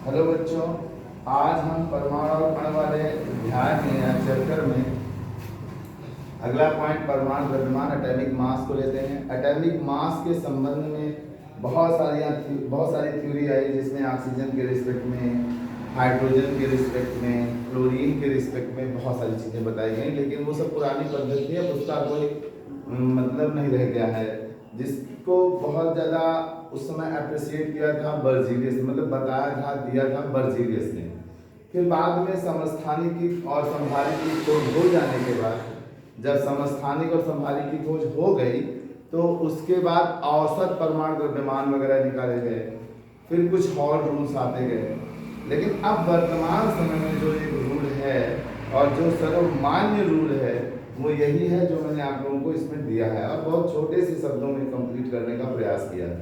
Hello बच्चों, आज हम परमाणु और कण वाले अध्याय में या चैप्टर में अगला पॉइंट परमाणु द्रव्यमान एटॉमिक मास को लेते हैं। एटॉमिक मास के संबंध में बहुत सारी थ्योरी आई, जिसमें ऑक्सीजन के रिस्पेक्ट में, हाइड्रोजन के रिस्पेक्ट में, क्लोरीन के रिस्पेक्ट में बहुत सारी चीज़ें बताई गई, लेकिन वो सब पुरानी पद्धति है, उसका कोई मतलब नहीं रह गया है। जिसको बहुत ज़्यादा उस समय अप्रिशिएट किया था बर्जीलियस ने, मतलब बताया था, दिया था बर्जीलियस ने। फिर बाद में समस्थानिक और संभारिक की खोज हो जाने के बाद, जब समस्थानिक और संभारिक की खोज हो गई, तो उसके बाद औसत परमाणु द्रव्यमान वगैरह निकाले गए, फिर कुछ और रूल्स आते गए। लेकिन अब वर्तमान समय में जो एक रूल है और जो सर्वमान्य रूल है, वो यही है जो मैंने आप लोगों को इसमें दिया है और बहुत छोटे से शब्दों में कंप्लीट करने का प्रयास किया है।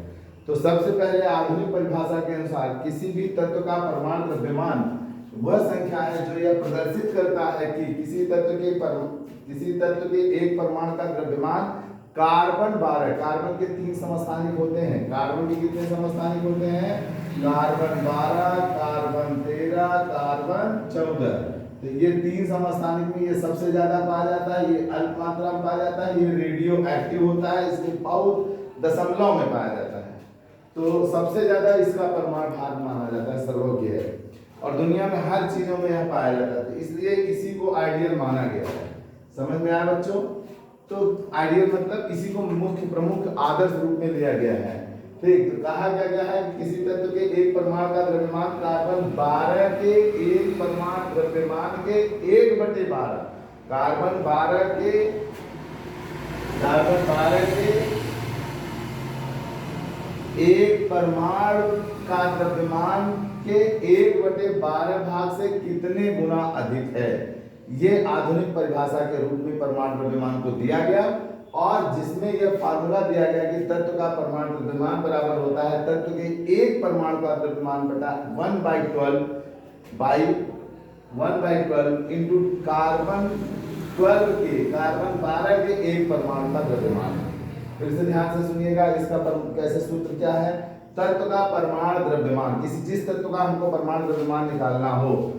तो सबसे पहले आधुनिक परिभाषा के अनुसार किसी भी तत्व का परमाणु द्रव्यमान वह संख्या है जो यह प्रदर्शित करता है कि किसी तत्व के एक परमाणु का द्रव्यमान कार्बन 12, कार्बन के 3 समस्थानिक होते हैं। कार्बन के कितने समस्थानिक होते हैं? Carbon 12, carbon 13, carbon 14। तो ये 3 समस्थानिक में ये सबसे ज्यादा पाया जाता है, ये अल्प मात्रा में पाया जाता है, ये रेडियो एक्टिव होता है, इसके बहुत दशमलव में पाया जाता है। तो सबसे ज्यादा इसका परमाणु भार माना जाता है, सर्वज्ञ है, और दुनिया में हर चीजों में यह पाया जाता है, इसलिए इसी को आइडियल माना गया है। समझ में आया बच्चों? तो आइडियल मतलब इसी को मुख्य प्रमुख आदर्श रूप में लिया गया है। ठीक, तो कहा गया है कि किसी तत्व के एक परमाणु का द्रव्यमान कार्बन 12 के एक परमाणु द्रव्यमान के 1/12, कार्बन 12 के एक परमाणु का द्रव्यमान के 1/12 भाग से कितने गुना अधिक है, ये आधुनिक परिभाषा के रूप में परमाणु द्रव्यमान को दिया गया, और जिसमें यह फार्मूला दिया गया कि तत्व का परमाणु द्रव्यमान बराबर होता है तत्व के एक परमाणु का द्रव्यमान बटा 1/12 इंटू कार्बन 12 के एक परमाणु का द्रव्यमान। फिर से ध्यान से सुनिएगा, इसका कैसे सूत्र क्या है? तत्व का परमाणु द्रव्यमान, जिस तत्व का हमको परमाणु द्रव्यमान निकालना हो,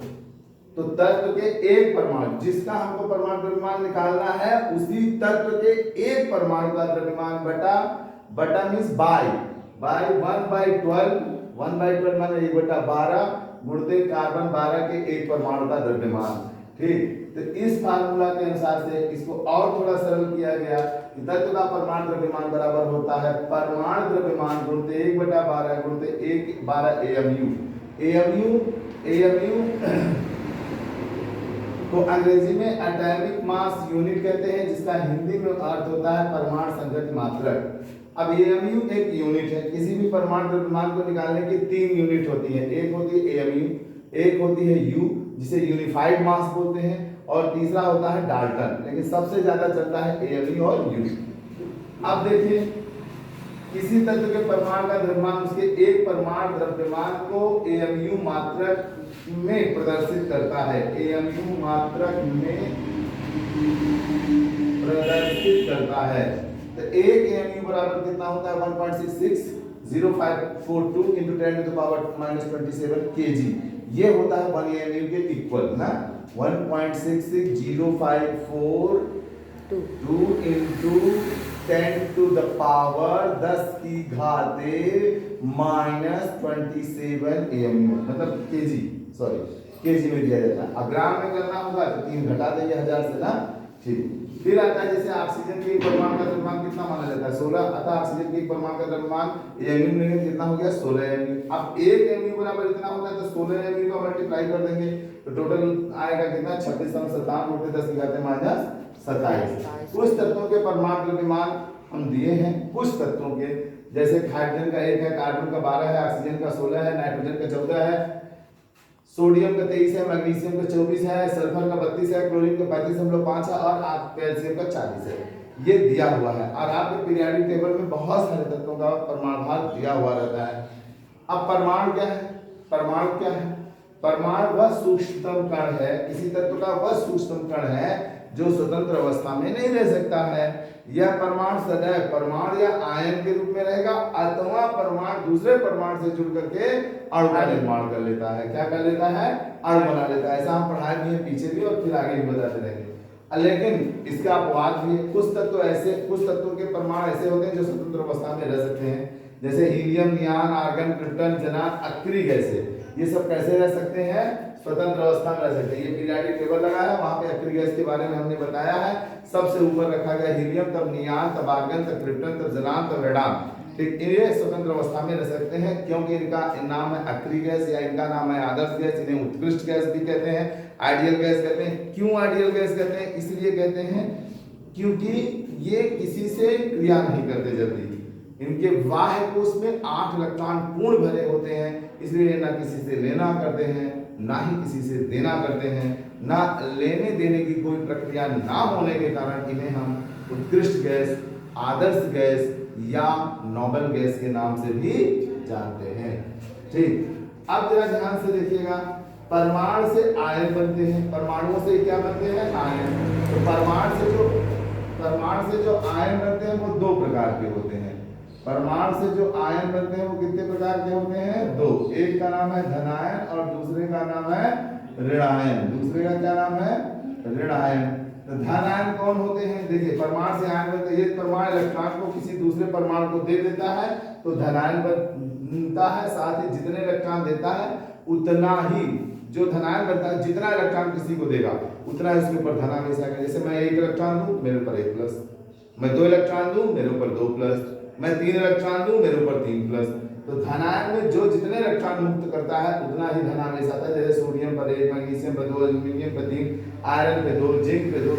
तो तत्व के एक परमाणु, जिसका हमको परमाणु द्रव्यमान निकालना है, उसी तत्व के एक परमाणु का द्रव्यमान बटा मींस बाय 1/12 माने 1/12 गुणित कार्बन 12 के एक परमाणु का द्रव्यमान। ठीक, तो इस फार्मूला के अनुसार से इसको और थोड़ा सरल किया गया कि तत्व का परमाणु द्रव्यमान बराबर होता है परमाणु द्रव्यमान गुणित 1/12 गुणित 1/12 एएमयू को अंग्रेजी में एटॉमिक मास यूनिट कहते हैं, जिसका हिंदी में अर्थ होता है परमाणु संगत मात्रक। अब एएमयू एक यूनिट है, किसी भी परमाणु द्रव्यमान को निकालने की 3 यूनिट होती है, एक होती है एएमयू, एक होती है यू जिसे यूनिफाइड मास बोलते हैं, और तीसरा होता है डाल्टन, लेकिन सबसे ज्यादा चलता है एएमयू और यू। अब देखिए, किसी तत्व के परमाणु का द्रव्यमान उसके एक परमाणु द्रव्यमान को एएमयू मात्रक में प्रदर्शित करता है, एएमयू मात्रक में प्रदर्शित करता है। तो एक एएमयू बराबर कितना होता है? 1.660542 into 10⁻⁻27 kg। ये होता है 1 एएमयू के इक्वल ना, 1.66054 into 10⁻⁻27 एएमयू, मतलब केजी, सॉरी केजी में दिया जाता है। अब ग्राम में करना होगा तो 3 घटा देंगे 1000 से ना। ठीक, फिर आता है जैसे ऑक्सीजन के एक परमाणु का द्रव्यमान कितना माना जाता है? 16, अतः ऑक्सीजन के एक परमाणु का द्रव्यमान एएमयू में कितना हो गया? 16 एएमयू। अब 1 एएमयू बराबर इतना होता है, तो 16 एएमयू का मल्टीप्लाई कर देंगे तो टोटल आएगा कितना? 2657 कुछ तत्वों के परमाणु द्रव्यमान हम दिए हैं, कुछ तत्वों के, जैसे हाइड्रोजन का 1 है, कार्बन का 12 है, ऑक्सीजन का 16 है, नाइट्रोजन का 14 है, सोडियम का 23 है, मैग्नीशियम का 24 है, सल्फर का 32 है, क्लोरीन का 35.5 है, और कैल्शियम का 40 है। ये दिया हुआ है, और आपके पीरियोडिक टेबल में बहुत सारे तत्वों का परमाणु भार दिया हुआ रहता है। अब परमाणु क्या है? परमाणु वह सूक्ष्मतम कण है, किसी तत्व का वह सूक्ष्मतम कण है जो स्वतंत्र अवस्था में नहीं रह सकता है। यह परमाणु सदैव परमाणु या आयन के रूप में रहेगा अथवा परमाणु दूसरे परमाणु से जुड़ करके अणु का निर्माण कर लेता है। क्या कर लेता है? अणु बना लेता है। ऐसा हम पढ़ाए भी है पीछे भी और फिर आगे भी बताते रहेंगे। लेकिन इसका अपवाद भी है। कुछ तत्वों के परमाणु ऐसे होते हैं जो स्वतंत्र अवस्था में रह सकते हैं, जैसे हीलियम, नियान, आर्गन, क्रिप्टन, ज़ेनान, अक्रिय गैसें। ये सब कैसे रह सकते हैं? स्वतंत्र अवस्था में रह सकते हैं। ये पीरियोडिक टेबल लगा है, वहां पे अक्रिय गैस के बारे में हमने बताया है। सबसे ऊपर रखा गया हीलियम, तब नियान, तब आर्गन, तब क्रिप्टन, तब ज़ेनान, तब रेडान। ठीक, ये स्वतंत्र अवस्था में रह सकते हैं क्योंकि इनका नाम है अक्रिय गैस या इनका नाम है आदर्श गैस। इन्हें उत्कृष्ट गैस भी कहते हैं, आइडियल गैस कहते हैं। क्यों आइडियल गैस कहते हैं? इसलिए कहते हैं क्योंकि ये किसी से क्रिया नहीं करते जल्दी। इनके बाह्य कोश में 8 इलेक्ट्रॉन पूर्ण भरे होते हैं, इसलिए ना किसी से लेना करते हैं ना ही किसी से देना करते हैं। ना लेने देने की कोई प्रक्रिया ना होने के कारण इन्हें हम उत्कृष्ट गैस, आदर्श गैस या नोबेल गैस के नाम से भी जानते हैं। ठीक, अब जरा ध्यान से देखिएगा। परमाणु से आयन बनते हैं। परमाणुओं से क्या बनते हैं? आयन। तो परमाणु से जो आयन बनते हैं वो 2 प्रकार के होते हैं। परमाणु से जो आयन बनते हैं वो कितने प्रकार के होते हैं? 2। एक का नाम है धनायन और दूसरे का नाम है ऋणायन। दूसरे का क्या नाम है? ऋणायन। तो धनायन कौन होते हैं? देखिए, परमाणु से आयन बनते हैं। एक परमाणु इलेक्ट्रॉन को किसी दूसरे परमाणु को दे देता है तो धनायन बनता है। साथ ही जितने इलेक्ट्रॉन देता है उतना ही, जो धनायन बनता है जितना इलेक्ट्रॉन किसी को देगा उतना ही उसके ऊपर धनावेश आएगा। जैसे मैं 1 इलेक्ट्रॉन दूं मेरे ऊपर 1 प्लस, मैं 2 इलेक्ट्रॉन दूं मेरे ऊपर 2 प्लस, मैं 3 इलेक्ट्रॉन दूं मेरे ऊपर 3 प्लस। तो धनायन में जो जितने इलेक्ट्रॉन मुक्त करता है उतना ही धनावेश आता है। जैसे सोडियम पर 1, मैग्नीशियम पर 2, एल्यूमिनियम पर 3, आयरन पे 2, जिंक पे 2।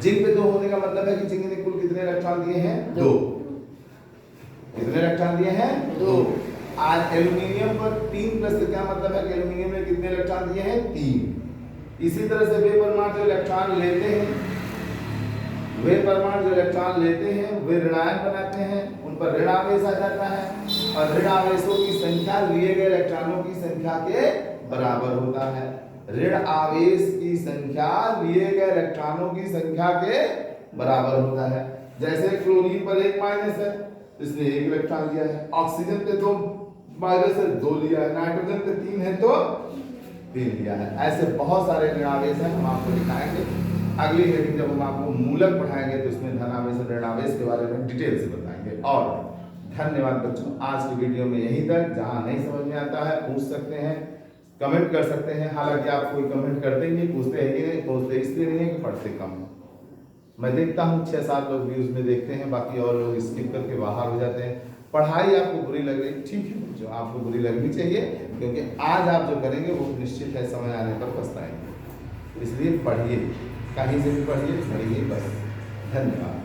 जिंक पे 2 होने का मतलब है कि जिंक ने कुल कितने इलेक्ट्रॉन दिए हैं? 2। कितने इलेक्ट्रॉन दिए हैं? 2। आज एल्यूमिनियम पर 3 प्लस का क्या मतलब है कि एल्यूमिनियम ने कितने इलेक्ट्रॉन दिए हैं? 3। इसी तरह से वे परमाणु जो इलेक्ट्रॉन लेते हैं वे ऋणायन बनाते हैं, उन पर ऋण आवेश आ जाता है और ऋण आवेशों की संख्या लिए गए इलेक्ट्रॉनों की संख्या के बराबर होता है। ऋण आवेश की संख्या लिए गए इलेक्ट्रॉनों की संख्या के बराबर होता है। जैसे क्लोरीन पर 1 माइनस है, इसने 1 इलेक्ट्रॉन लिया है। ऑक्सीजन पे 2 माइनस है, 2 लिया है। नाइट्रोजन पे 3 है तो 3 लिया है। ऐसे बहुत सारे ऋणावेश हैं, हम आपको दिखाएंगे अगली हेडिंग जब हम आपको मूलक पढ़ाएंगे तो इसमें धनावेश और ऋणावेश के बारे में डिटेल से बताएंगे। और धन्यवाद बच्चों, आज की वीडियो में यहीं तक। जहां नहीं समझ में आता है पूछ सकते हैं, कमेंट कर सकते हैं। हालांकि आप कोई कमेंट करते नहीं, पूछते हैं कि नहीं, पूछते इसलिए नहीं है कि पढ़ते कम। मैं देखता हूँ 6-7 लोग व्यूज में देखते हैं, बाकी और लोग स्किप करके बाहर हो जाते हैं। पढ़ाई आपको बुरी लग रही, ठीक है, जो आपको बुरी लगनी चाहिए, क्योंकि आज आप जो करेंगे वो निश्चित है समय आने पर पछताएंगे। इसलिए पढ़िए, कहीं से भी पढ़िए बस। धन्यवाद।